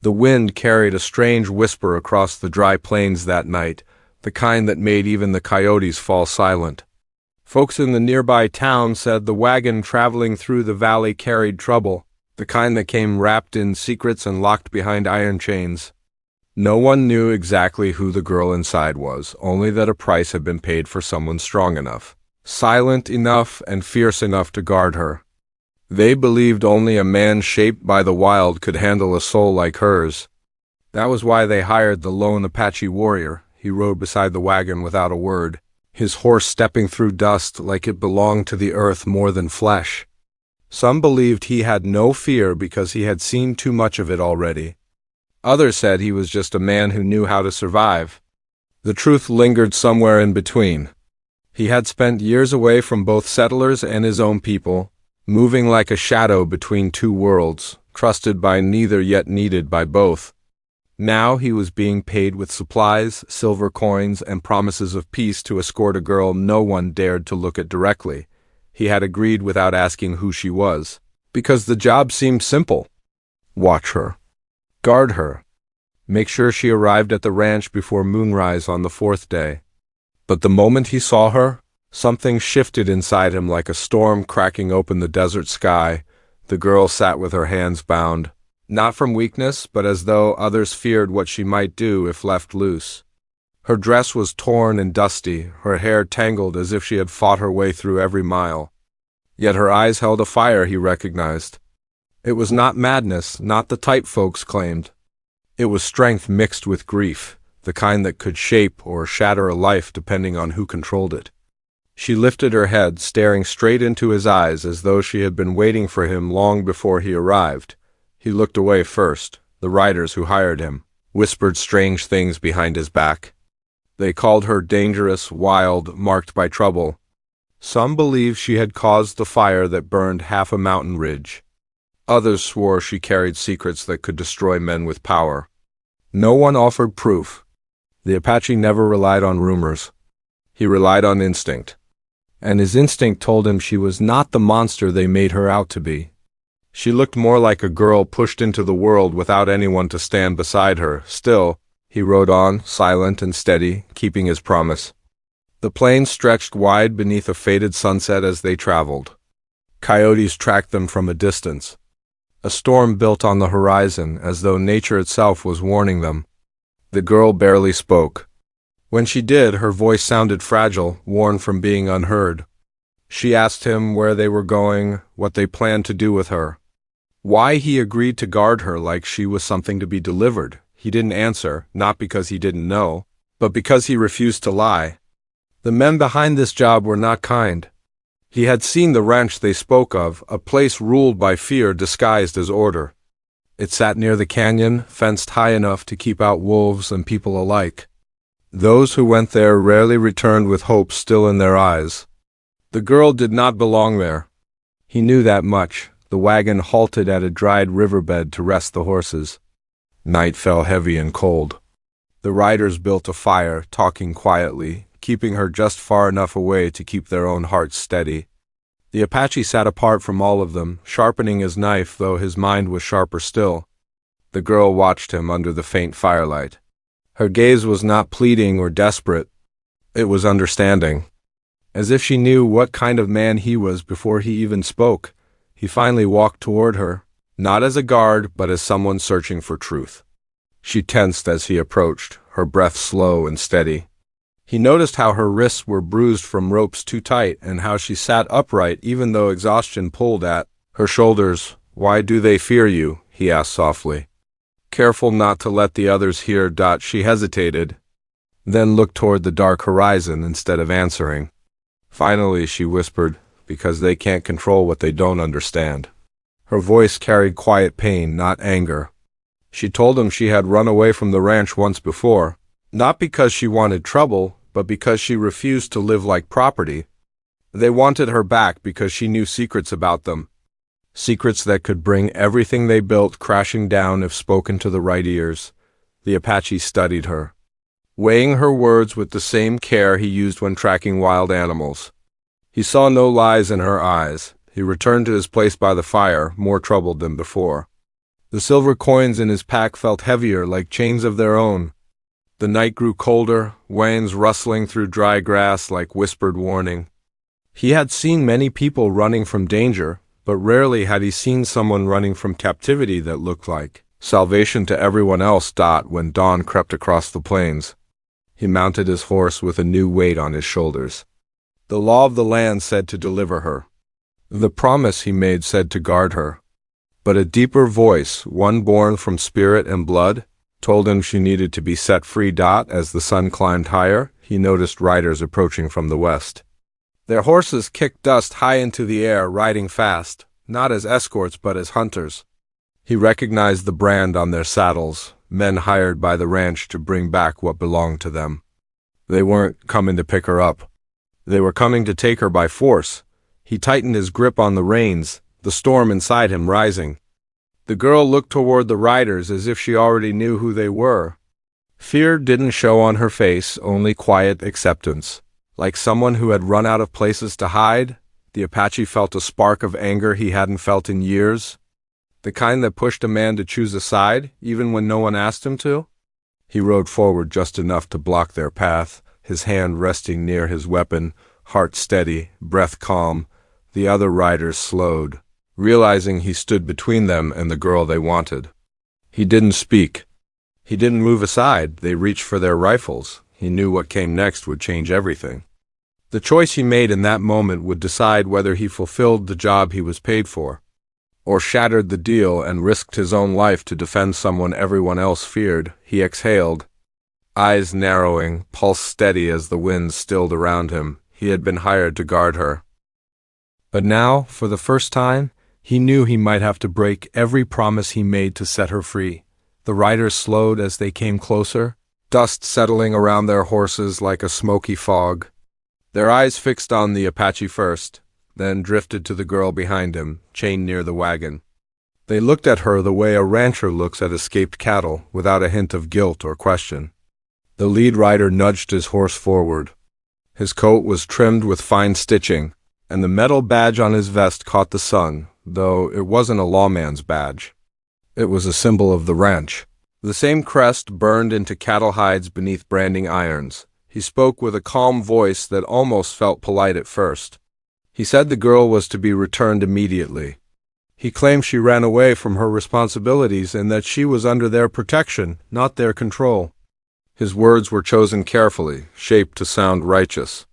The wind carried a strange whisper across the dry plains that night, the kind that made even the coyotes fall silent. Folks in the nearby town said the wagon traveling through the valley carried trouble, the kind that came wrapped in secrets and locked behind iron chains. No one knew exactly who the girl inside was, only that a price had been paid for someone strong enough, silent enough, and fierce enough to guard her. They believed only a man shaped by the wild could handle a soul like hers. That was why they hired the lone Apache warrior. He rode beside the wagon without a word, his horse stepping through dust like it belonged to the earth more than flesh. Some believed he had no fear because he had seen too much of it already. Others said he was just a man who knew how to survive. The truth lingered somewhere in between. He had spent years away from both settlers and his own people, moving like a shadow between two worlds, trusted by neither yet needed by both. Now he was being paid with supplies, silver coins, and promises of peace to escort a girl no one dared to look at directly. He had agreed without asking who she was, because the job seemed simple. Watch her. Guard her. Make sure she arrived at the ranch before moonrise on the fourth day. But the moment he saw her, something shifted inside him like a storm cracking open the desert sky. The girl sat with her hands bound, not from weakness, but as though others feared what she might do if left loose. Her dress was torn and dusty, her hair tangled as if she had fought her way through every mile. Yet her eyes held a fire he recognized. It was not madness, not the type folks claimed. It was strength mixed with grief, the kind that could shape or shatter a life depending on who controlled it. She lifted her head, staring straight into his eyes as though she had been waiting for him long before he arrived. He looked away first. The riders who hired him whispered strange things behind his back. They called her dangerous, wild, marked by trouble. Some believed she had caused the fire that burned half a mountain ridge. Others swore she carried secrets that could destroy men with power. No one offered proof. The Apache never relied on rumors. He relied on instinct. And his instinct told him she was not the monster they made her out to be. She looked more like a girl pushed into the world without anyone to stand beside her. Still, he rode on, silent and steady, keeping his promise. The plains stretched wide beneath a faded sunset as they traveled. Coyotes tracked them from a distance. A storm built on the horizon, as though nature itself was warning them. The girl barely spoke. When she did, her voice sounded fragile, worn from being unheard. She asked him where they were going, what they planned to do with her. Why he agreed to guard her like she was something to be delivered. He didn't answer, not because he didn't know, but because he refused to lie. The men behind this job were not kind. He had seen the ranch they spoke of, a place ruled by fear disguised as order. It sat near the canyon, fenced high enough to keep out wolves and people alike. Those who went there rarely returned with hope still in their eyes. The girl did not belong there. He knew that much. The wagon halted at a dried riverbed to rest the horses. Night fell heavy and cold. The riders built a fire, talking quietly, keeping her just far enough away to keep their own hearts steady. The Apache sat apart from all of them, sharpening his knife, though his mind was sharper still. The girl watched him under the faint firelight. Her gaze was not pleading or desperate. It was understanding. As if she knew what kind of man he was before he even spoke, he finally walked toward her, not as a guard, but as someone searching for truth. She tensed as he approached, her breath slow and steady. He noticed how her wrists were bruised from ropes too tight and how she sat upright even though exhaustion pulled at her shoulders. "Why do they fear you?" he asked softly. Careful not to let the others hear. She hesitated, then looked toward the dark horizon instead of answering. Finally, she whispered, "Because they can't control what they don't understand." Her voice carried quiet pain, not anger. She told him she had run away from the ranch once before, not because she wanted trouble, but because she refused to live like property. They wanted her back because she knew secrets about them. Secrets that could bring everything they built crashing down if spoken to the right ears. The Apache studied her, weighing her words with the same care he used when tracking wild animals. He saw no lies in her eyes. He returned to his place by the fire, more troubled than before. The silver coins in his pack felt heavier, like chains of their own. The night grew colder, winds rustling through dry grass like whispered warning. He had seen many people running from danger, but rarely had he seen someone running from captivity that looked like salvation to everyone else. When dawn crept across the plains, he mounted his horse with a new weight on his shoulders. The law of the land said to deliver her. The promise he made said to guard her. But a deeper voice, one born from spirit and blood, told him she needed to be set free. As the sun climbed higher, he noticed riders approaching from the west. Their horses kicked dust high into the air, riding fast, not as escorts but as hunters. He recognized the brand on their saddles, men hired by the ranch to bring back what belonged to them. They weren't coming to pick her up. They were coming to take her by force. He tightened his grip on the reins, the storm inside him rising. The girl looked toward the riders as if she already knew who they were. Fear didn't show on her face, only quiet acceptance. Like someone who had run out of places to hide, the Apache felt a spark of anger he hadn't felt in years. The kind that pushed a man to choose a side, even when no one asked him to. He rode forward just enough to block their path, his hand resting near his weapon, heart steady, breath calm. The other riders slowed, realizing he stood between them and the girl they wanted. He didn't speak. He didn't move aside. They reached for their rifles. He knew what came next would change everything. The choice he made in that moment would decide whether he fulfilled the job he was paid for, or shattered the deal and risked his own life to defend someone everyone else feared. He exhaled, eyes narrowing, pulse steady as the wind stilled around him. He had been hired to guard her. But now, for the first time, he knew he might have to break every promise he made to set her free. The riders slowed as they came closer, dust settling around their horses like a smoky fog. Their eyes fixed on the Apache first, then drifted to the girl behind him, chained near the wagon. They looked at her the way a rancher looks at escaped cattle, without a hint of guilt or question. The lead rider nudged his horse forward. His coat was trimmed with fine stitching, and the metal badge on his vest caught the sun, though it wasn't a lawman's badge. It was a symbol of the ranch. The same crest burned into cattle hides beneath branding irons. He spoke with a calm voice that almost felt polite at first. He said the girl was to be returned immediately. He claimed she ran away from her responsibilities and that she was under their protection, not their control. His words were chosen carefully, shaped to sound righteous.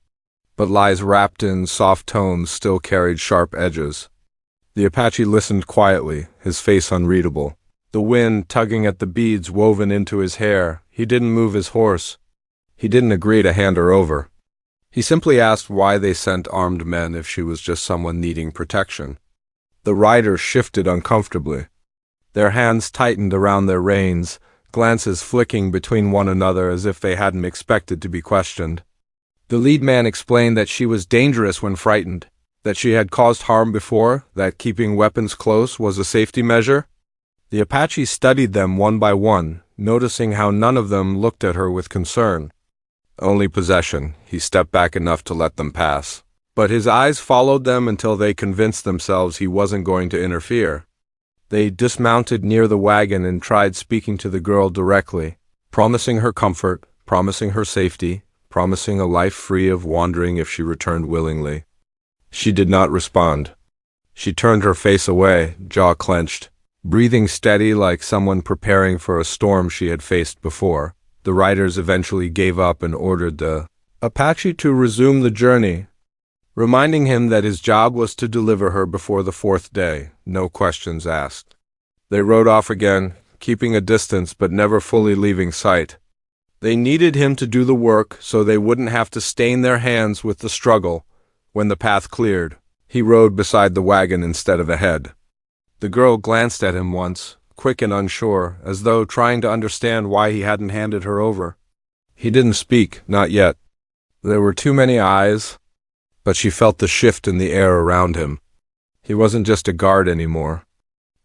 But lies wrapped in soft tones still carried sharp edges. The Apache listened quietly, his face unreadable. The wind tugging at the beads woven into his hair. He didn't move his horse. He didn't agree to hand her over. He simply asked why they sent armed men if she was just someone needing protection. The riders shifted uncomfortably. Their hands tightened around their reins, glances flicking between one another as if they hadn't expected to be questioned. The lead man explained that she was dangerous when frightened, that she had caused harm before, that keeping weapons close was a safety measure. The Apache studied them one by one, noticing how none of them looked at her with concern. Only possession. He stepped back enough to let them pass. But his eyes followed them until they convinced themselves he wasn't going to interfere. They dismounted near the wagon and tried speaking to the girl directly, promising her comfort, promising her safety, promising a life free of wandering if she returned willingly. She did not respond. She turned her face away, jaw clenched, breathing steady like someone preparing for a storm she had faced before. The riders eventually gave up and ordered the Apache to resume the journey, reminding him that his job was to deliver her before the fourth day, no questions asked. They rode off again, keeping a distance but never fully leaving sight. They needed him to do the work so they wouldn't have to stain their hands with the struggle. When the path cleared, he rode beside the wagon instead of ahead. The girl glanced at him once, quick and unsure, as though trying to understand why he hadn't handed her over. He didn't speak, not yet. There were too many eyes, but she felt the shift in the air around him. He wasn't just a guard anymore.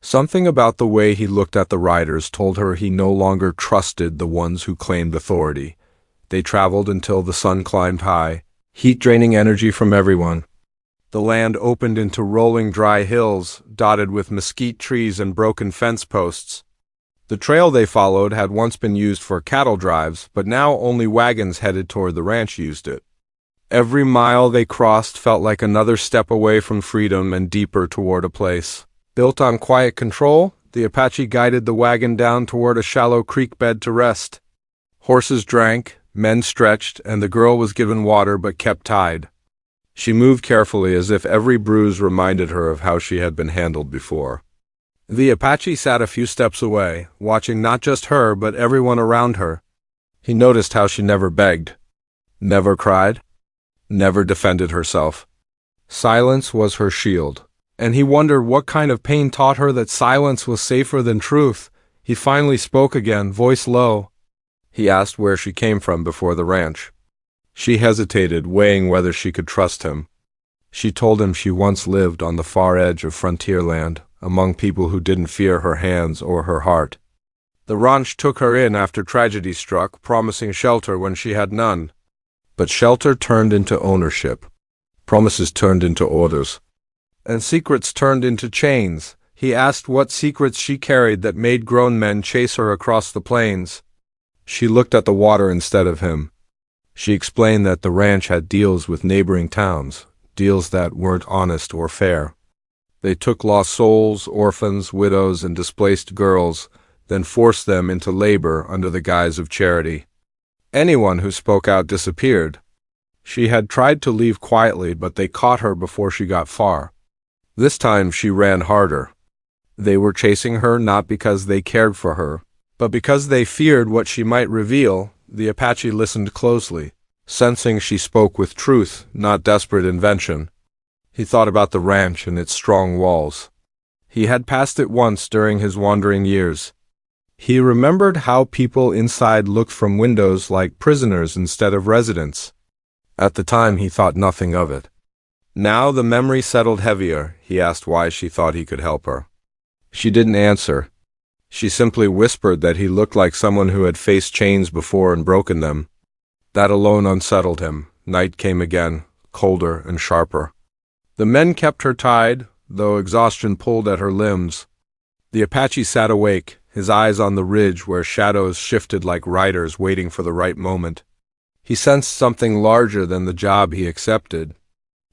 Something about the way he looked at the riders told her he no longer trusted the ones who claimed authority. They traveled until the sun climbed high, heat draining energy from everyone. The land opened into rolling dry hills, dotted with mesquite trees and broken fence posts. The trail they followed had once been used for cattle drives, but now only wagons headed toward the ranch used it. Every mile they crossed felt like another step away from freedom and deeper toward a place. Built on quiet control, the Apache guided the wagon down toward a shallow creek bed to rest. Horses drank, men stretched, and the girl was given water but kept tied. She moved carefully as if every bruise reminded her of how she had been handled before. The Apache sat a few steps away, watching not just her but everyone around her. He noticed how she never begged, never cried, never defended herself. Silence was her shield, and he wondered what kind of pain taught her that silence was safer than truth. He finally spoke again, voice low. He asked where she came from before the ranch. She hesitated, weighing whether she could trust him. She told him she once lived on the far edge of frontier land, among people who didn't fear her hands or her heart. The ranch took her in after tragedy struck, promising shelter when she had none. But shelter turned into ownership. Promises turned into orders. And secrets turned into chains. He asked what secrets she carried that made grown men chase her across the plains. She looked at the water instead of him. She explained that the ranch had deals with neighboring towns, deals that weren't honest or fair. They took lost souls, orphans, widows, and displaced girls, then forced them into labor under the guise of charity. Anyone who spoke out disappeared. She had tried to leave quietly, but they caught her before she got far. This time she ran harder. They were chasing her not because they cared for her, but because they feared what she might reveal. The Apache listened closely, sensing she spoke with truth, not desperate invention. He thought about the ranch and its strong walls. He had passed it once during his wandering years. He remembered how people inside looked from windows like prisoners instead of residents. At the time he thought nothing of it. Now the memory settled heavier. He asked why she thought he could help her. She didn't answer. She simply whispered that he looked like someone who had faced chains before and broken them. That alone unsettled him. Night came again, colder and sharper. The men kept her tied, though exhaustion pulled at her limbs. The Apache sat awake, his eyes on the ridge where shadows shifted like riders waiting for the right moment. He sensed something larger than the job he accepted,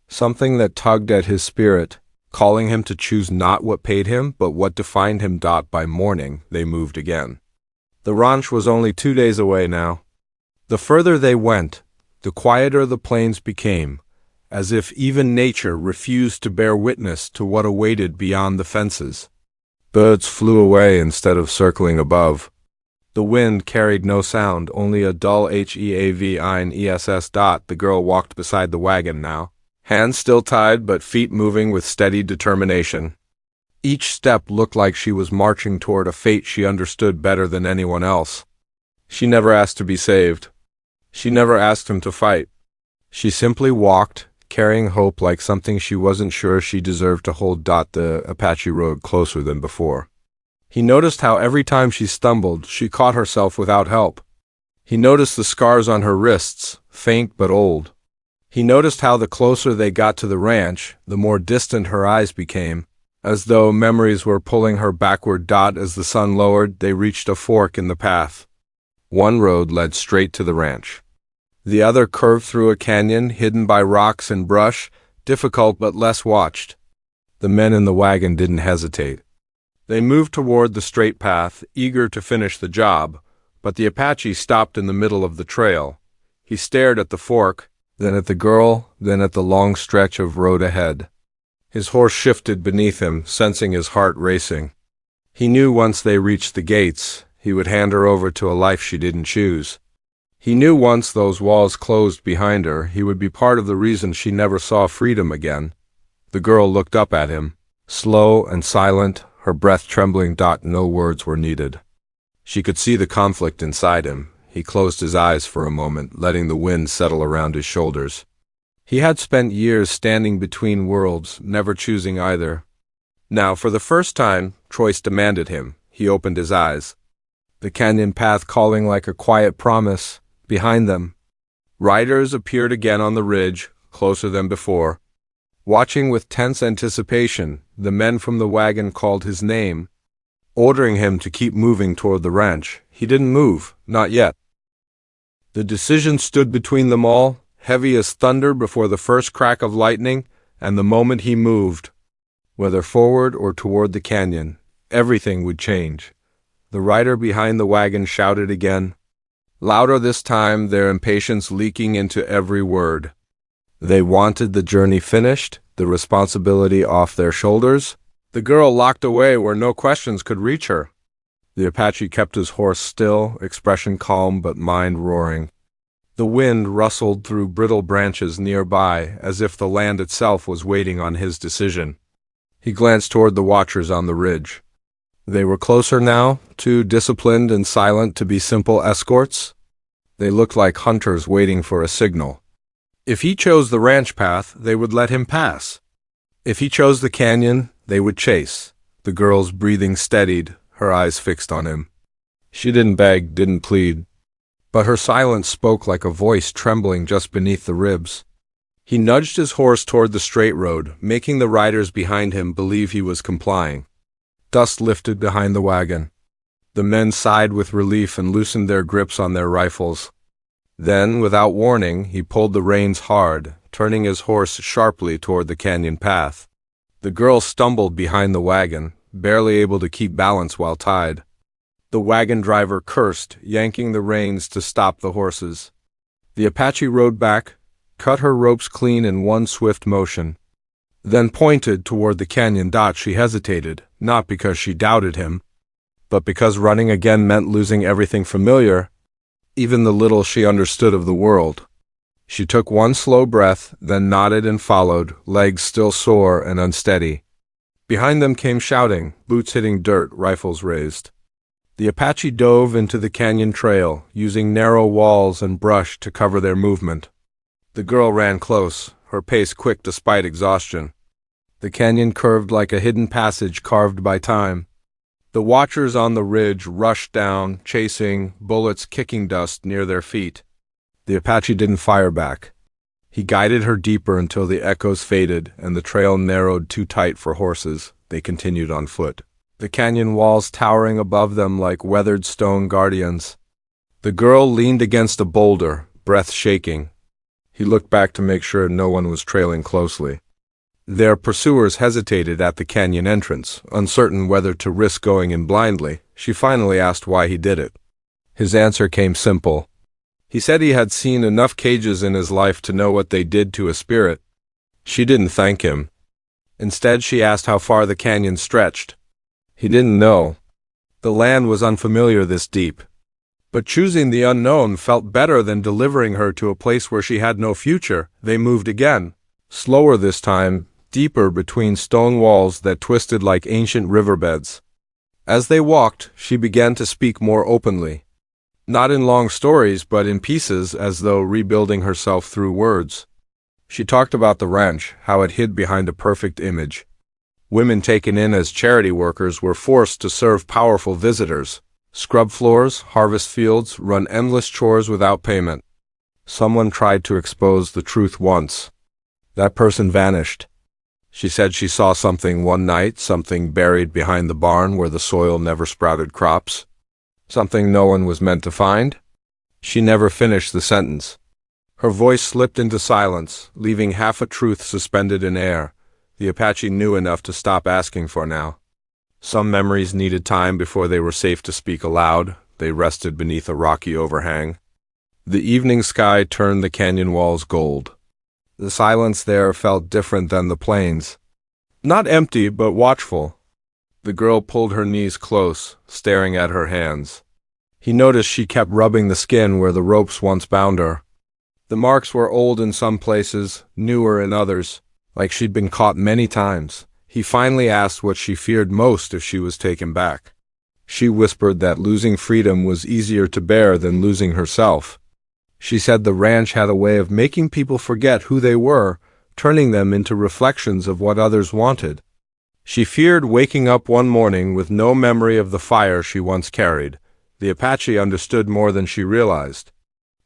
something that tugged at his spirit, calling him to choose not what paid him, but what defined him. By morning, they moved again. The ranch was only 2 days away now. The further they went, the quieter the plains became, as if even nature refused to bear witness to what awaited beyond the fences. Birds flew away instead of circling above. The wind carried no sound, only a dull heaving ess. The girl walked beside the wagon now, hands still tied but feet moving with steady determination. Each step looked like she was marching toward a fate she understood better than anyone else. She never asked to be saved. She never asked him to fight. She simply walked, carrying hope like something she wasn't sure she deserved to hold. The Apache rode closer than before. He noticed how every time she stumbled, she caught herself without help. He noticed the scars on her wrists, faint but old. He noticed how the closer they got to the ranch, the more distant her eyes became, as though memories were pulling her backward. As the sun lowered, they reached a fork in the path. One road led straight to the ranch. The other curved through a canyon hidden by rocks and brush, difficult but less watched. The men in the wagon didn't hesitate. They moved toward the straight path, eager to finish the job, but the Apache stopped in the middle of the trail. He stared at the fork, then at the girl, then at the long stretch of road ahead. His horse shifted beneath him, sensing his heart racing. He knew once they reached the gates, he would hand her over to a life she didn't choose. He knew once those walls closed behind her, he would be part of the reason she never saw freedom again. The girl looked up at him, slow and silent, her breath trembling. No words were needed. She could see the conflict inside him. He closed his eyes for a moment, letting the wind settle around his shoulders. He had spent years standing between worlds, never choosing either. Now, for the first time, choice demanded him. He opened his eyes. The canyon path calling like a quiet promise. Behind them, riders appeared again on the ridge, closer than before. Watching with tense anticipation, the men from the wagon called his name, ordering him to keep moving toward the ranch. He didn't move, not yet. The decision stood between them all, heavy as thunder before the first crack of lightning, and the moment he moved, whether forward or toward the canyon, everything would change. The rider behind the wagon shouted again, louder this time, their impatience leaking into every word. They wanted the journey finished, the responsibility off their shoulders, the girl locked away where no questions could reach her. The Apache kept his horse still, expression calm but mind roaring. The wind rustled through brittle branches nearby, as if the land itself was waiting on his decision. He glanced toward the watchers on the ridge. They were closer now, too disciplined and silent to be simple escorts. They looked like hunters waiting for a signal. If he chose the ranch path, they would let him pass. If he chose the canyon, they would chase. The girl's breathing steadied, her eyes fixed on him. She didn't beg, didn't plead, but her silence spoke like a voice trembling just beneath the ribs. He nudged his horse toward the straight road, making the riders behind him believe he was complying. Dust lifted behind the wagon. The men sighed with relief and loosened their grips on their rifles. Then, without warning, he pulled the reins hard, turning his horse sharply toward the canyon path. The girl stumbled behind the wagon, barely able to keep balance while tied. The wagon driver cursed, yanking the reins to stop the horses. The Apache rode back, cut her ropes clean in one swift motion, then pointed toward the canyon. She hesitated, not because she doubted him, but because running again meant losing everything familiar, even the little she understood of the world. She took one slow breath, then nodded and followed, legs still sore and unsteady. Behind them came shouting, boots hitting dirt, rifles raised. The Apache dove into the canyon trail, using narrow walls and brush to cover their movement. The girl ran close, her pace quick despite exhaustion. The canyon curved like a hidden passage carved by time. The watchers on the ridge rushed down, chasing, bullets kicking dust near their feet. The Apache didn't fire back. He guided her deeper until the echoes faded and the trail narrowed too tight for horses. They continued on foot, the canyon walls towering above them like weathered stone guardians. The girl leaned against a boulder, breath shaking. He looked back to make sure no one was trailing closely. Their pursuers hesitated at the canyon entrance, uncertain whether to risk going in blindly. She finally asked why he did it. His answer came simple. He said he had seen enough cages in his life to know what they did to a spirit. She didn't thank him. Instead, she asked how far the canyon stretched. He didn't know. The land was unfamiliar this deep. But choosing the unknown felt better than delivering her to a place where she had no future. They moved again, slower this time, deeper between stone walls that twisted like ancient riverbeds. As they walked, she began to speak more openly. Not in long stories, but in pieces, as though rebuilding herself through words. She talked about the ranch, how it hid behind a perfect image. Women taken in as charity workers were forced to serve powerful visitors, scrub floors, harvest fields, run endless chores without payment. Someone tried to expose the truth once. That person vanished. She said she saw something one night, something buried behind the barn where the soil never sprouted crops. Something no one was meant to find? She never finished the sentence. Her voice slipped into silence, leaving half a truth suspended in air. The Apache knew enough to stop asking for now. Some memories needed time before they were safe to speak aloud. They rested beneath a rocky overhang. The evening sky turned the canyon walls gold. The silence there felt different than the plains. Not empty, but watchful. The girl pulled her knees close, staring at her hands. He noticed she kept rubbing the skin where the ropes once bound her. The marks were old in some places, newer in others, like she'd been caught many times. He finally asked what she feared most if she was taken back. She whispered that losing freedom was easier to bear than losing herself. She said the ranch had a way of making people forget who they were, turning them into reflections of what others wanted. She feared waking up one morning with no memory of the fire she once carried. The Apache understood more than she realized.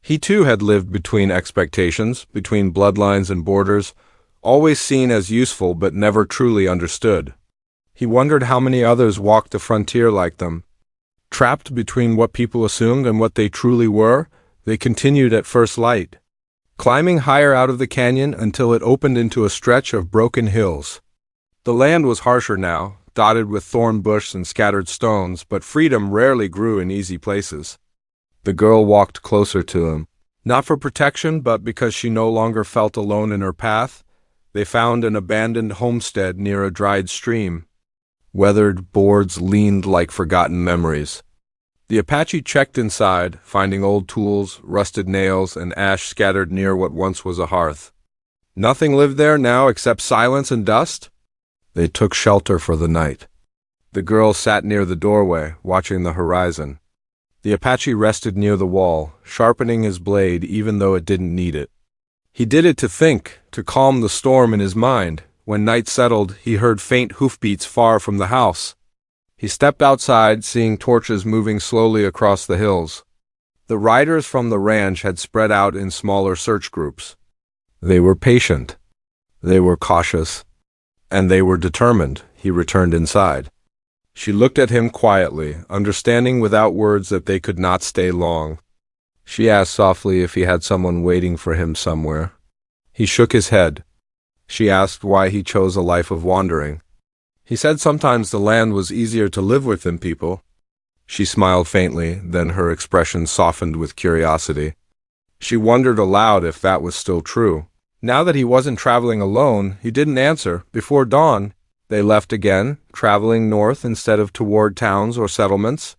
He too had lived between expectations, between bloodlines and borders, always seen as useful but never truly understood. He wondered how many others walked the frontier like them. Trapped between what people assumed and what they truly were, they continued at first light, climbing higher out of the canyon until it opened into a stretch of broken hills. The land was harsher now, dotted with thorn bush and scattered stones, but freedom rarely grew in easy places. The girl walked closer to him, not for protection, but because she no longer felt alone in her path. They found an abandoned homestead near a dried stream. Weathered boards leaned like forgotten memories. The Apache checked inside, finding old tools, rusted nails, and ash scattered near what once was a hearth. Nothing lived there now except silence and dust. They took shelter for the night. The girl sat near the doorway, watching the horizon. The Apache rested near the wall, sharpening his blade even though it didn't need it. He did it to think, to calm the storm in his mind. When night settled, he heard faint hoofbeats far from the house. He stepped outside, seeing torches moving slowly across the hills. The riders from the ranch had spread out in smaller search groups. They were patient. They were cautious. And they were determined. He returned inside. She looked at him quietly, understanding without words that they could not stay long. She asked softly if he had someone waiting for him somewhere. He shook his head. She asked why he chose a life of wandering. He said sometimes the land was easier to live with than people. She smiled faintly, then her expression softened with curiosity. She wondered aloud if that was still true. Now that he wasn't traveling alone, he didn't answer. Before dawn, they left again, traveling north instead of toward towns or settlements.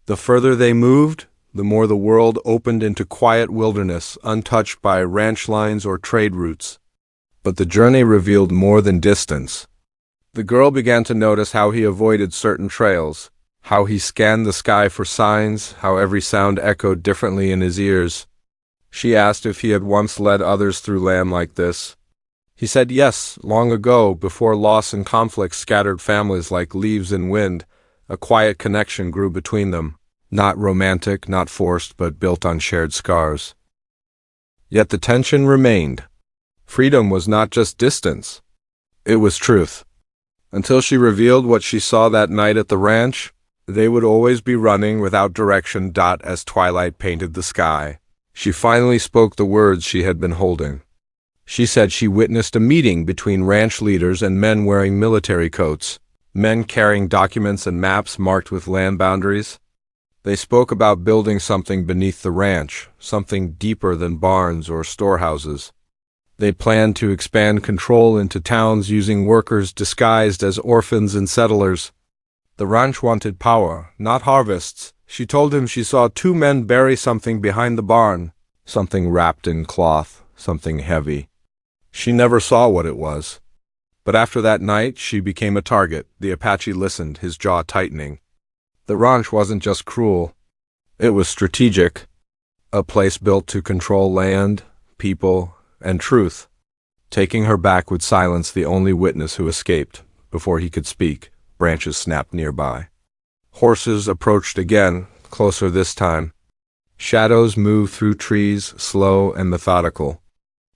The further they moved, the more the world opened into quiet wilderness, untouched by ranch lines or trade routes. But the journey revealed more than distance. The girl began to notice how he avoided certain trails, how he scanned the sky for signs, how every sound echoed differently in his ears. She asked if he had once led others through land like this. He said yes, long ago, before loss and conflict scattered families like leaves in wind. A quiet connection grew between them, not romantic, not forced, but built on shared scars. Yet the tension remained. Freedom was not just distance. It was truth. Until she revealed what she saw that night at the ranch, they would always be running without direction. As twilight painted the sky, she finally spoke the words she had been holding. She said she witnessed a meeting between ranch leaders and men wearing military coats, men carrying documents and maps marked with land boundaries. They spoke about building something beneath the ranch, something deeper than barns or storehouses. They planned to expand control into towns using workers disguised as orphans and settlers. The ranch wanted power, not harvests. She told him she saw two men bury something behind the barn, something wrapped in cloth, something heavy. She never saw what it was. But after that night, she became a target. The Apache listened, his jaw tightening. The ranch wasn't just cruel. It was strategic. A place built to control land, people, and truth. Taking her back would silence the only witness who escaped. Before he could speak, branches snapped nearby. Horses approached again, closer this time. Shadows moved through trees, slow and methodical.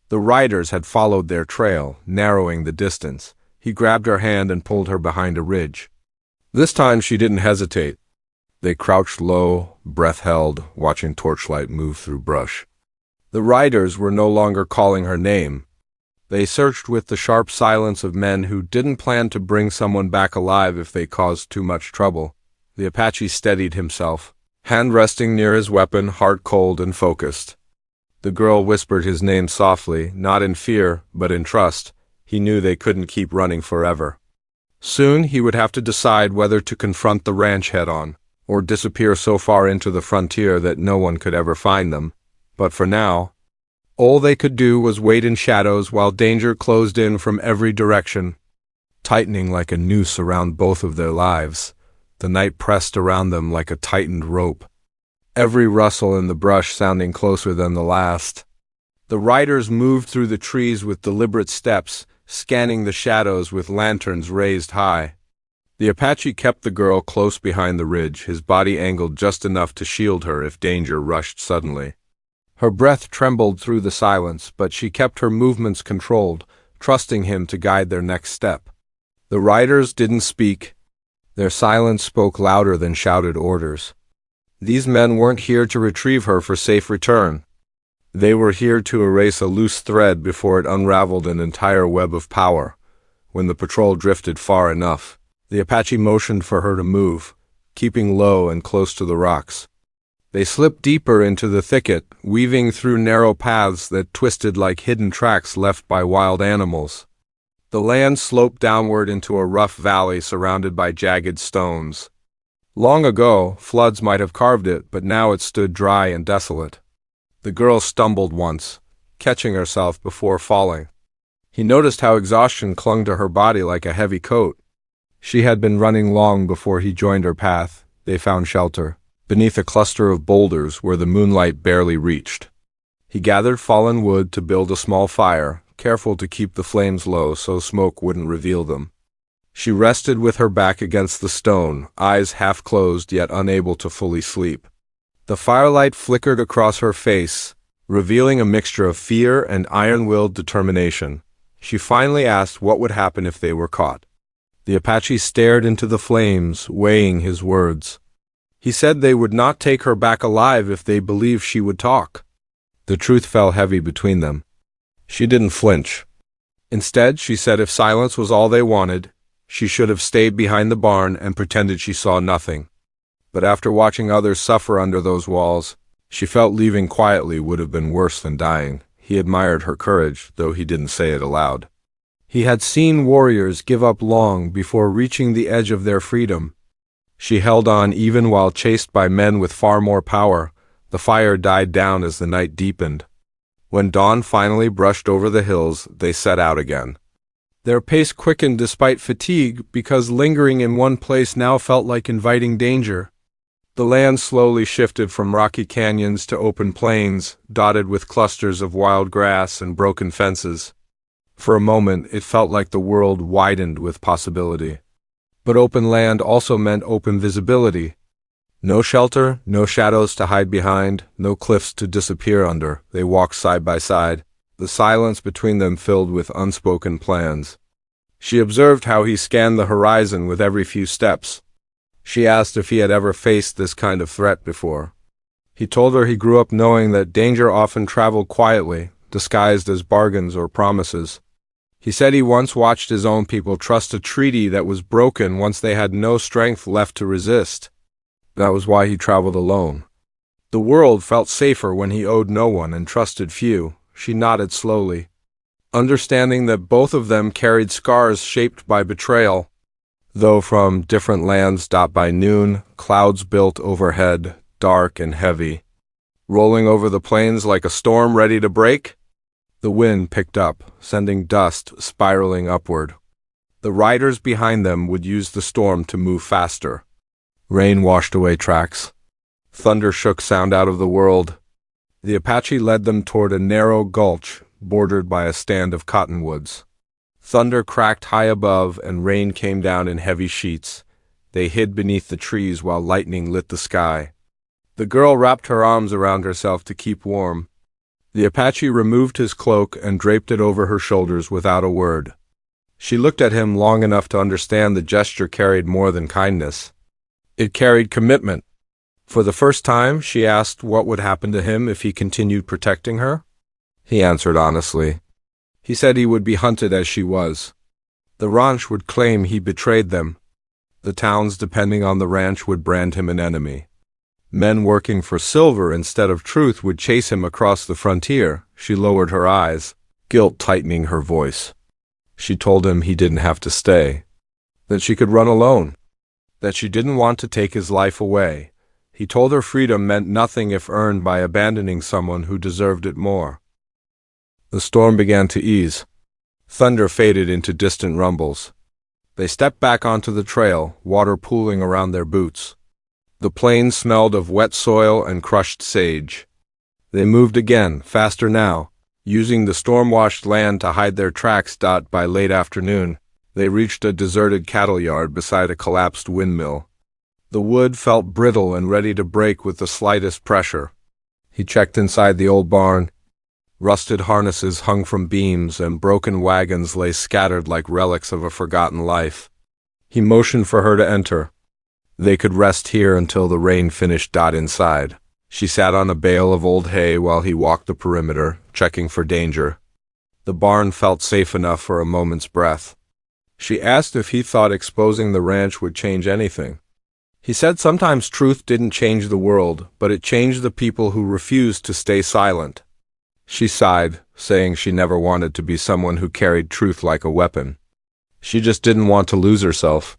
The riders had followed their trail, narrowing the distance. He grabbed her hand and pulled her behind a ridge. This time she didn't hesitate. They crouched low, breath held, watching torchlight move through brush. The riders were no longer calling her name. They searched with the sharp silence of men who didn't plan to bring someone back alive if they caused too much trouble. The Apache steadied himself, hand resting near his weapon, heart cold and focused. The girl whispered his name softly, not in fear, but in trust. He knew they couldn't keep running forever. Soon he would have to decide whether to confront the ranch head-on, or disappear so far into the frontier that no one could ever find them. But for now, all they could do was wait in shadows while danger closed in from every direction, tightening like a noose around both of their lives. The night pressed around them like a tightened rope, every rustle in the brush sounding closer than the last. The riders moved through the trees with deliberate steps, scanning the shadows with lanterns raised high. The Apache kept the girl close behind the ridge, his body angled just enough to shield her if danger rushed suddenly. Her breath trembled through the silence, but she kept her movements controlled, trusting him to guide their next step. The riders didn't speak. Their silence spoke louder than shouted orders. These men weren't here to retrieve her for safe return. They were here to erase a loose thread before it unraveled an entire web of power. When the patrol drifted far enough, the Apache motioned for her to move, keeping low and close to the rocks. They slipped deeper into the thicket, weaving through narrow paths that twisted like hidden tracks left by wild animals. The land sloped downward into a rough valley surrounded by jagged stones. Long ago, floods might have carved it, but now it stood dry and desolate. The girl stumbled once, catching herself before falling. He noticed how exhaustion clung to her body like a heavy coat. She had been running long before he joined her path. They found shelter beneath a cluster of boulders where the moonlight barely reached. He gathered fallen wood to build a small fire, careful to keep the flames low so smoke wouldn't reveal them. She rested with her back against the stone, eyes half closed yet unable to fully sleep. The firelight flickered across her face, revealing a mixture of fear and iron-willed determination. She finally asked what would happen if they were caught. The Apache stared into the flames, weighing his words. He said they would not take her back alive if they believed she would talk. The truth fell heavy between them. She didn't flinch. Instead, she said if silence was all they wanted, she should have stayed behind the barn and pretended she saw nothing. But after watching others suffer under those walls, she felt leaving quietly would have been worse than dying. He admired her courage, though he didn't say it aloud. He had seen warriors give up long before reaching the edge of their freedom. She held on even while chased by men with far more power. The fire died down as the night deepened. When dawn finally brushed over the hills, they set out again. Their pace quickened despite fatigue because lingering in one place now felt like inviting danger. The land slowly shifted from rocky canyons to open plains, dotted with clusters of wild grass and broken fences. For a moment, it felt like the world widened with possibility. But open land also meant open visibility. No shelter, no shadows to hide behind, no cliffs to disappear under. They walked side by side, the silence between them filled with unspoken plans. She observed how he scanned the horizon with every few steps. She asked if he had ever faced this kind of threat before. He told her he grew up knowing that danger often traveled quietly, disguised as bargains or promises. He said he once watched his own people trust a treaty that was broken once they had no strength left to resist. That was why he traveled alone. The world felt safer when he owed no one and trusted few. She nodded slowly, understanding that both of them carried scars shaped by betrayal. Though from different lands, by noon, clouds built overhead, dark and heavy, rolling over the plains like a storm ready to break. The wind picked up, sending dust spiraling upward. The riders behind them would use the storm to move faster. Rain washed away tracks. Thunder shook sound out of the world. The Apache led them toward a narrow gulch bordered by a stand of cottonwoods. Thunder cracked high above and rain came down in heavy sheets. They hid beneath the trees while lightning lit the sky. The girl wrapped her arms around herself to keep warm. The Apache removed his cloak and draped it over her shoulders without a word. She looked at him long enough to understand the gesture carried more than kindness. It carried commitment. For the first time, she asked what would happen to him if he continued protecting her. He answered honestly. He said he would be hunted as she was. The ranch would claim he betrayed them. The towns depending on the ranch would brand him an enemy. Men working for silver instead of truth would chase him across the frontier. She lowered her eyes, guilt tightening her voice. She told him he didn't have to stay, that she could run alone, that she didn't want to take his life away. He told her freedom meant nothing if earned by abandoning someone who deserved it more. The storm began to ease. Thunder faded into distant rumbles. They stepped back onto the trail, water pooling around their boots. The plain smelled of wet soil and crushed sage. They moved again, faster now, using the storm-washed land to hide their tracks. By late afternoon, they reached a deserted cattle yard beside a collapsed windmill. The wood felt brittle and ready to break with the slightest pressure. He checked inside the old barn. Rusted harnesses hung from beams, and broken wagons lay scattered like relics of a forgotten life. He motioned for her to enter. They could rest here until the rain finished. Inside, she sat on a bale of old hay while he walked the perimeter, checking for danger. The barn felt safe enough for a moment's breath. She asked if he thought exposing the ranch would change anything. He said sometimes truth didn't change the world, but it changed the people who refused to stay silent. She sighed, saying she never wanted to be someone who carried truth like a weapon. She just didn't want to lose herself.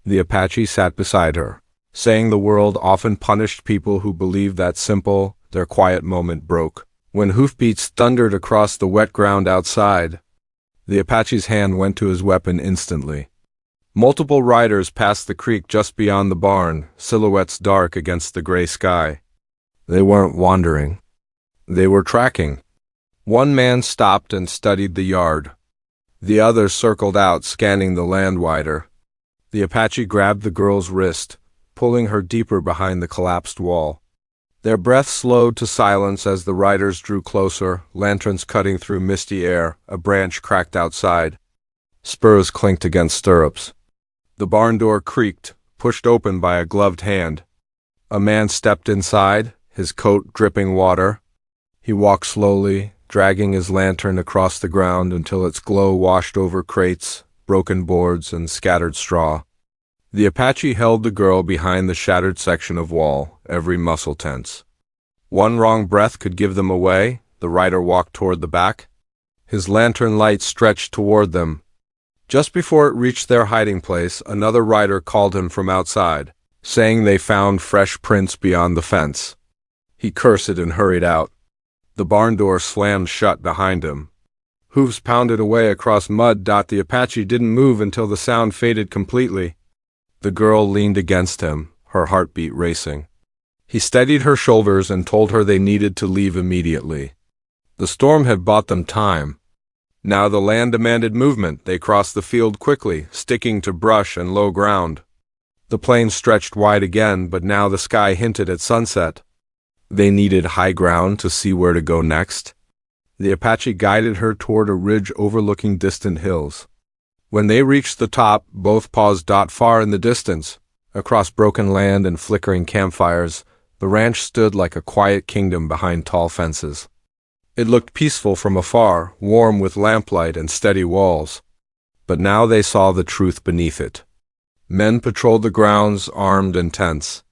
The Apache sat beside her, saying the world often punished people who believed that simple, their quiet moment broke. When hoofbeats thundered across the wet ground outside, the Apache's hand went to his weapon instantly. Multiple riders passed the creek just beyond the barn, silhouettes dark against the gray sky. They weren't wandering. They were tracking. One man stopped and studied the yard. The other circled out, scanning the land wider. The Apache grabbed the girl's wrist, pulling her deeper behind the collapsed wall. Their breath slowed to silence as the riders drew closer, lanterns cutting through misty air. A branch cracked outside. Spurs clinked against stirrups. The barn door creaked, pushed open by a gloved hand. A man stepped inside, his coat dripping water. He walked slowly, dragging his lantern across the ground until its glow washed over crates, broken boards, and scattered straw. The Apache held the girl behind the shattered section of wall, every muscle tense. One wrong breath could give them away. The rider walked toward the back. His lantern light stretched toward them. Just before it reached their hiding place, another rider called him from outside, saying they found fresh prints beyond the fence. He cursed and hurried out. The barn door slammed shut behind him. Hooves pounded away across mud. The Apache didn't move until the sound faded completely. The girl leaned against him, her heartbeat racing. He steadied her shoulders and told her they needed to leave immediately. The storm had bought them time. Now the land demanded movement. They crossed the field quickly, sticking to brush and low ground. The plain stretched wide again, but now the sky hinted at sunset. They needed high ground to see where to go next. The Apache guided her toward a ridge overlooking distant hills. When they reached the top, both paused. Far in the distance, across broken land and flickering campfires, the ranch stood like a quiet kingdom behind tall fences. It looked peaceful from afar, warm with lamplight and steady walls. But now they saw the truth beneath it. Men patrolled the grounds, armed and tense.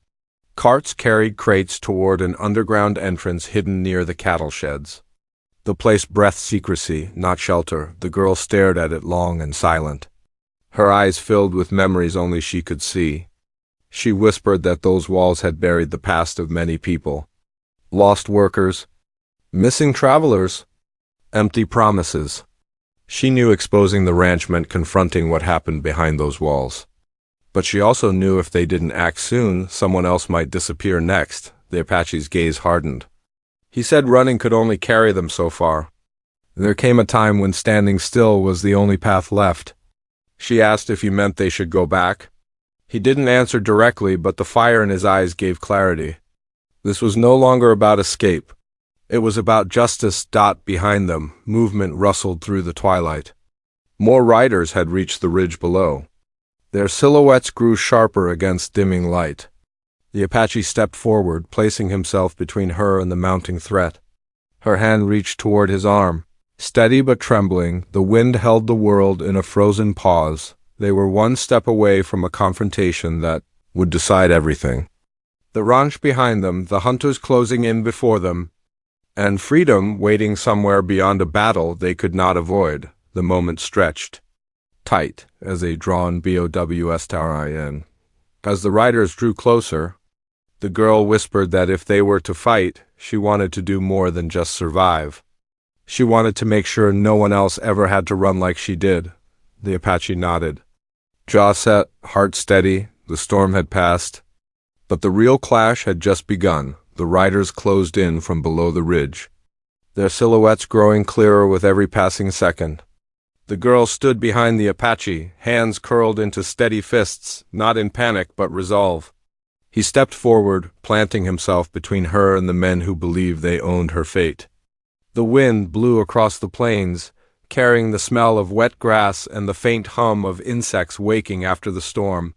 Carts carried crates toward an underground entrance hidden near the cattle sheds. The place breathed secrecy, not shelter. The girl stared at it long and silent. Her eyes filled with memories only she could see. She whispered that those walls had buried the past of many people. Lost workers, missing travelers, empty promises. She knew exposing the ranch meant confronting what happened behind those walls. But she also knew if they didn't act soon, someone else might disappear next. The Apache's gaze hardened. He said running could only carry them so far. There came a time when standing still was the only path left. She asked if he meant they should go back. He didn't answer directly, but the fire in his eyes gave clarity. This was no longer about escape. It was about justice. Behind them, movement rustled through the twilight. More riders had reached the ridge below. Their silhouettes grew sharper against dimming light. The Apache stepped forward, placing himself between her and the mounting threat. Her hand reached toward his arm. Steady but trembling, the wind held the world in a frozen pause. They were one step away from a confrontation that would decide everything. The ranch behind them, the hunters closing in before them, and freedom waiting somewhere beyond a battle they could not avoid. The moment stretched tight as a drawn BOWSTRIN. As the riders drew closer, the girl whispered that if they were to fight, she wanted to do more than just survive. She wanted to make sure no one else ever had to run like she did. The Apache nodded. Jaw set, heart steady, the storm had passed. But the real clash had just begun. The riders closed in from below the ridge, their silhouettes growing clearer with every passing second. The girl stood behind the Apache, hands curled into steady fists, not in panic but resolve. He stepped forward, planting himself between her and the men who believed they owned her fate. The wind blew across the plains, carrying the smell of wet grass and the faint hum of insects waking after the storm.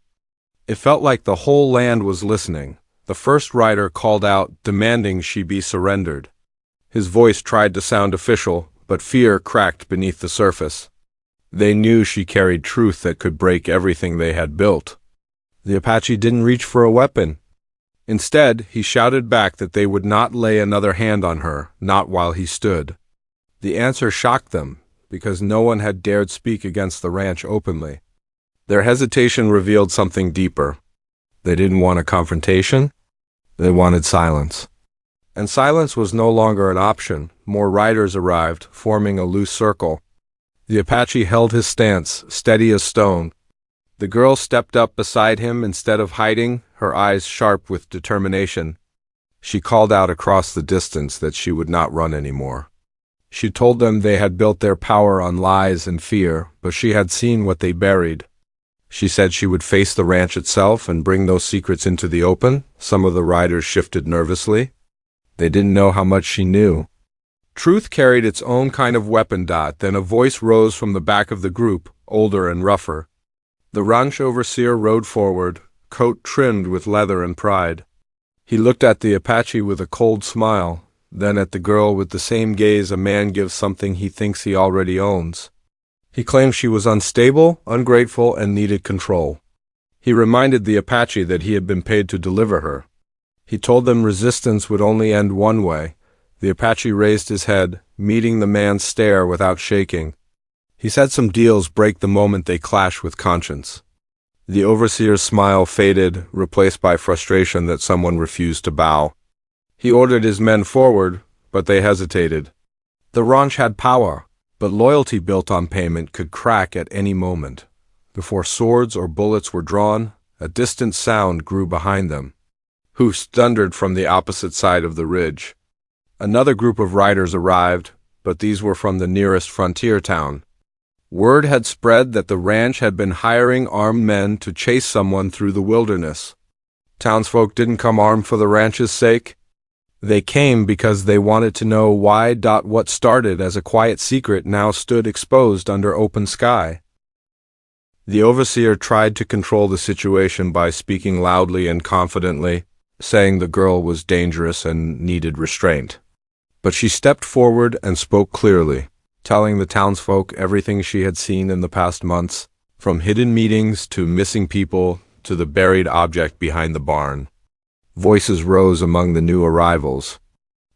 It felt like the whole land was listening. The first rider called out, demanding she be surrendered. His voice tried to sound official, but fear cracked beneath the surface. They knew she carried truth that could break everything they had built. The Apache didn't reach for a weapon. Instead, he shouted back that they would not lay another hand on her, not while he stood. The answer shocked them, because no one had dared speak against the ranch openly. Their hesitation revealed something deeper. They didn't want a confrontation. They wanted silence. And silence was no longer an option. More riders arrived, forming a loose circle. The Apache held his stance, steady as stone. The girl stepped up beside him instead of hiding, her eyes sharp with determination. She called out across the distance that she would not run anymore. She told them they had built their power on lies and fear, but she had seen what they buried. She said she would face the ranch itself and bring those secrets into the open. Some of the riders shifted nervously. They didn't know how much she knew. Truth carried its own kind of weapon. Then a voice rose from the back of the group, older and rougher. The ranch overseer rode forward, coat trimmed with leather and pride. He looked at the Apache with a cold smile, then at the girl with the same gaze a man gives something he thinks he already owns. He claimed she was unstable, ungrateful, and needed control. He reminded the Apache that he had been paid to deliver her. He told them resistance would only end one way. The Apache raised his head, meeting the man's stare without shaking. He said some deals break the moment they clash with conscience. The overseer's smile faded, replaced by frustration that someone refused to bow. He ordered his men forward, but they hesitated. The ranch had power, but loyalty built on payment could crack at any moment. Before swords or bullets were drawn, a distant sound grew behind them. Hoofs thundered from the opposite side of the ridge. Another group of riders arrived, but these were from the nearest frontier town. Word had spread that the ranch had been hiring armed men to chase someone through the wilderness. Townsfolk didn't come armed for the ranch's sake. They came because they wanted to know why. What started as a quiet secret now stood exposed under open sky. The overseer tried to control the situation by speaking loudly and confidently, saying the girl was dangerous and needed restraint. But she stepped forward and spoke clearly, telling the townsfolk everything she had seen in the past months, from hidden meetings to missing people to the buried object behind the barn. Voices rose among the new arrivals.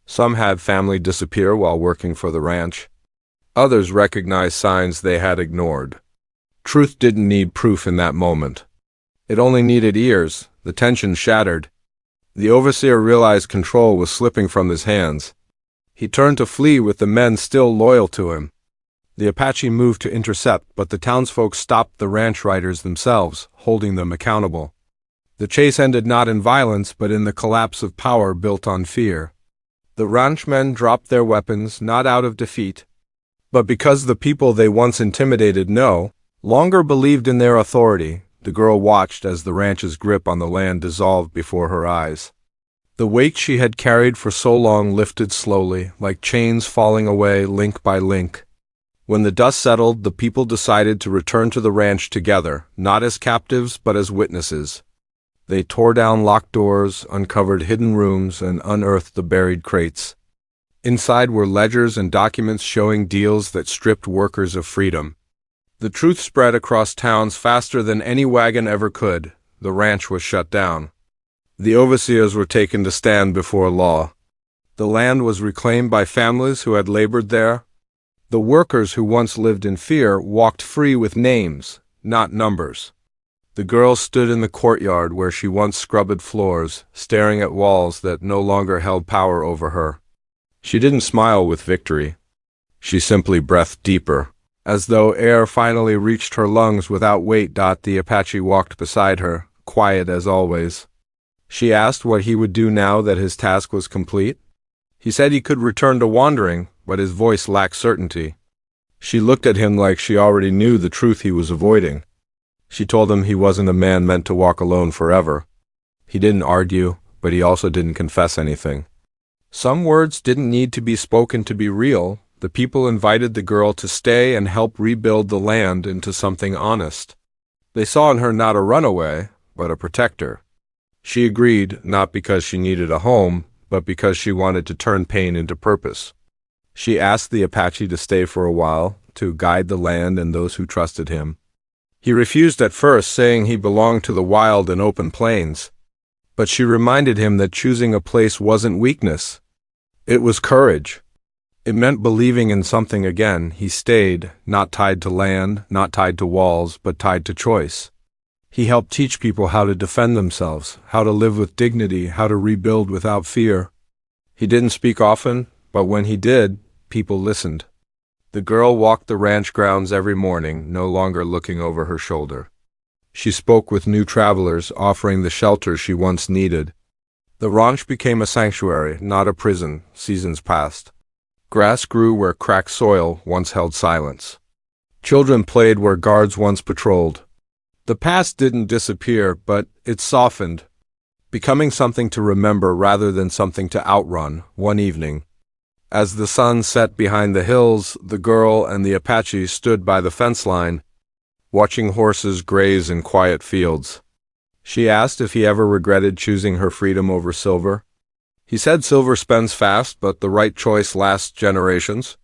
Some had family disappear while working for the ranch. Others recognized signs they had ignored. Truth didn't need proof in that moment. It only needed ears. The tension shattered. The overseer realized control was slipping from his hands. He turned to flee with the men still loyal to him. The Apache moved to intercept, but the townsfolk stopped the ranch riders themselves, holding them accountable. The chase ended not in violence, but in the collapse of power built on fear. The ranchmen dropped their weapons, not out of defeat, but because the people they once intimidated no longer believed in their authority. The girl watched as the ranch's grip on the land dissolved before her eyes. The weight she had carried for so long lifted slowly, like chains falling away link by link. When the dust settled, the people decided to return to the ranch together, not as captives but as witnesses. They tore down locked doors, uncovered hidden rooms, and unearthed the buried crates. Inside were ledgers and documents showing deals that stripped workers of freedom. The truth spread across towns faster than any wagon ever could. The ranch was shut down. The overseers were taken to stand before law. The land was reclaimed by families who had labored there. The workers who once lived in fear walked free with names, not numbers. The girl stood in the courtyard where she once scrubbed floors, staring at walls that no longer held power over her. She didn't smile with victory. She simply breathed deeper, as though air finally reached her lungs without weight. The Apache walked beside her, quiet as always. She asked what he would do now that his task was complete. He said he could return to wandering, but his voice lacked certainty. She looked at him like she already knew the truth he was avoiding. She told him he wasn't a man meant to walk alone forever. He didn't argue, but he also didn't confess anything. Some words didn't need to be spoken to be real. The people invited the girl to stay and help rebuild the land into something honest. They saw in her not a runaway, but a protector. She agreed, not because she needed a home, but because she wanted to turn pain into purpose. She asked the Apache to stay for a while, to guide the land and those who trusted him. He refused at first, saying he belonged to the wild and open plains. But she reminded him that choosing a place wasn't weakness. It was courage. It meant believing in something again. He stayed, not tied to land, not tied to walls, but tied to choice. He helped teach people how to defend themselves, how to live with dignity, how to rebuild without fear. He didn't speak often, but when he did, people listened. The girl walked the ranch grounds every morning, no longer looking over her shoulder. She spoke with new travelers, offering the shelter she once needed. The ranch became a sanctuary, not a prison. Seasons passed. Grass grew where cracked soil once held silence. Children played where guards once patrolled. The past didn't disappear, but it softened, becoming something to remember rather than something to outrun. One evening, as the sun set behind the hills, the girl and the Apache stood by the fence line, watching horses graze in quiet fields. She asked if he ever regretted choosing her freedom over silver. He said silver spends fast, but the right choice lasts generations.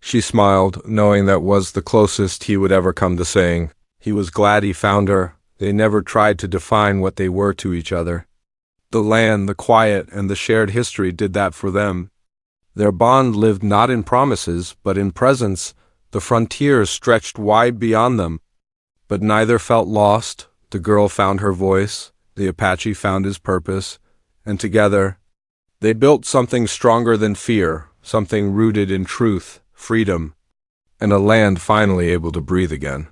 She smiled, knowing that was the closest he would ever come to saying he was glad he found her. They never tried to define what they were to each other. The land, the quiet, and the shared history did that for them. Their bond lived not in promises, but in presence. The frontiers stretched wide beyond them. But neither felt lost. The girl found her voice, the Apache found his purpose, and together, they built something stronger than fear, something rooted in truth, freedom, and a land finally able to breathe again.